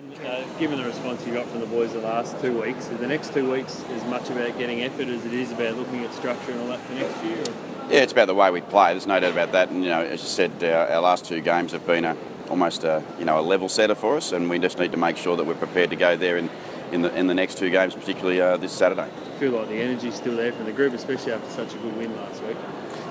And given the response you got from the boys the last 2 weeks, is the next 2 weeks as much about getting effort as it is about looking at structure and all that for next year? Or? Yeah, it's about the way we play. There's no doubt about that. And as you said, our last 2 games have been almost a level setter for us, and we just need to make sure that we're prepared to go there in the next 2 games, particularly this Saturday. I feel like the energy's still there from the group, especially after such a good win last week.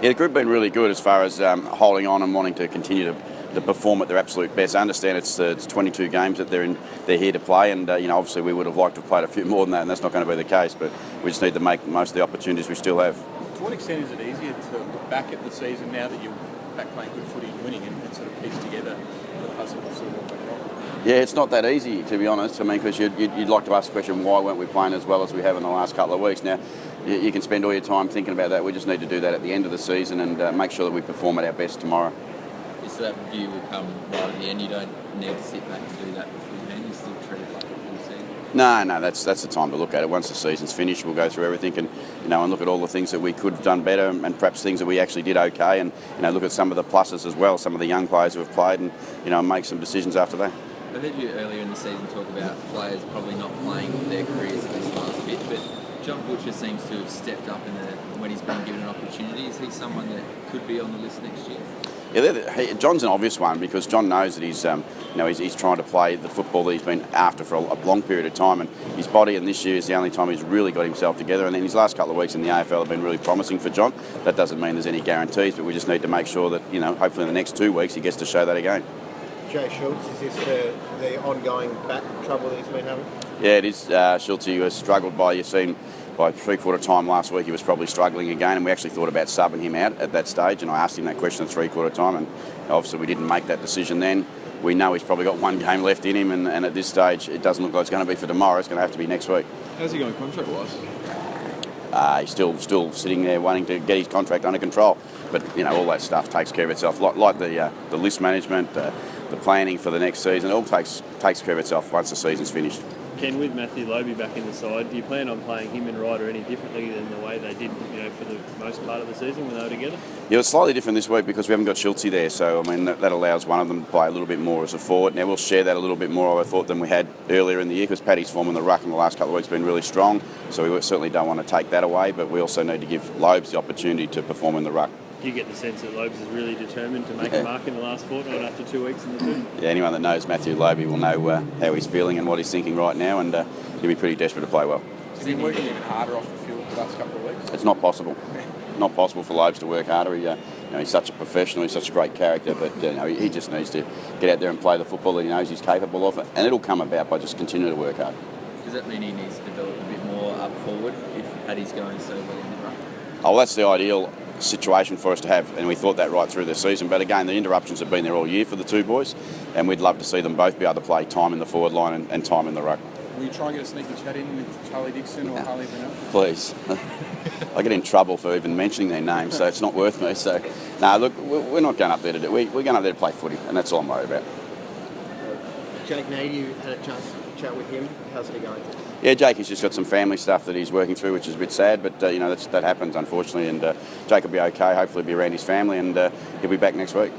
Yeah, the group have been really good as far as holding on and wanting to continue to perform at their absolute best. I understand it's 22 games that they're here to play, and obviously we would have liked to have played a few more than that, and that's not going to be the case. But we just need to make most of the opportunities we still have. To what extent is it easier to look back at the season now that you're back playing good footy and winning, and sort of piece together the puzzle of sort of what went wrong? Yeah, it's not that easy, to be honest. I mean, because you'd like to ask the question, why weren't we playing as well as we have in the last couple of weeks? Now, you can spend all your time thinking about that. We just need to do that at the end of the season and make sure that we perform at our best tomorrow. So that review will come right at the end. You don't need to sit back and do that beforehand. You still treat it like a full season. No, that's the time to look at it. Once the season's finished, we'll go through everything and and look at all the things that we could have done better and perhaps things that we actually did okay, and look at some of the pluses as well, some of the young players who have played, and make some decisions after that. I heard you earlier in the season talk about players probably not playing their careers at this last bit, but John Butcher seems to have stepped up when he's been given an opportunity. Is he someone that could be on the list next year? Yeah, John's an obvious one because John knows that he's trying to play the football that he's been after for a long period of time, and his body, and this year is the only time he's really got himself together. And then his last couple of weeks in the AFL have been really promising for John. That doesn't mean there's any guarantees, but we just need to make sure that hopefully in the next 2 weeks he gets to show that again. Jay Schultz, is this the ongoing back trouble that he's been having? Yeah, it is. Schultz, he was struggled by 3/4 time last week. He was probably struggling again, and we actually thought about subbing him out at that stage, and I asked him that question at 3/4 time, and obviously we didn't make that decision then. We know he's probably got 1 game left in him, and at this stage it doesn't look like it's going to be for tomorrow. It's going to have to be next week. How's he going contract-wise? He's still sitting there wanting to get his contract under control, but all that stuff takes care of itself. Like the list management, the planning for the next season, it all takes care of itself once the season's finished. Ken, with Matthew Lobe back in the side, do you plan on playing him and Ryder any differently than the way they did, for the most part of the season when they were together? Yeah, it's slightly different this week because we haven't got Schultzy there, so that allows one of them to play a little bit more as a forward. Now we'll share that a little bit more, I thought, than we had earlier in the year because Paddy's form in the ruck in the last couple of weeks has been really strong, so we certainly don't want to take that away, but we also need to give Lobes the opportunity to perform in the ruck. Do you get the sense that Lobes is really determined to make a mark in the last fortnight after 2 weeks in the team? Yeah, anyone that knows Matthew Lobe will know how he's feeling and what he's thinking right now, and he'll be pretty desperate to play well. Has he been working even harder off the field the last couple of weeks? It's not possible. Not possible for Lobes to work harder. He's such a professional, he's such a great character, but he just needs to get out there and play the football that he knows he's capable of, and it'll come about by just continuing to work hard. Does that mean he needs to develop a bit more up forward if Paddy's going so well in the ruck? Oh, that's the ideal situation for us to have, and we thought that right through the season, but again the interruptions have been there all year for the 2 boys, and we'd love to see them both be able to play time in the forward line and time in the ruck. Will you try and get a sneaky chat in with Charlie Dixon or Harley Bennett? Please. I get in trouble for even mentioning their names, so it's not worth me. So, no, look, we're not going up there to do. We're going up there to play footy, and that's all I'm worried about. Jake Nady, you had a chance to chat with him. How's it going? Yeah, Jake has just got some family stuff that he's working through, which is a bit sad, but that happens unfortunately, and Jake will be okay. Hopefully, he'll be around his family, and he'll be back next week.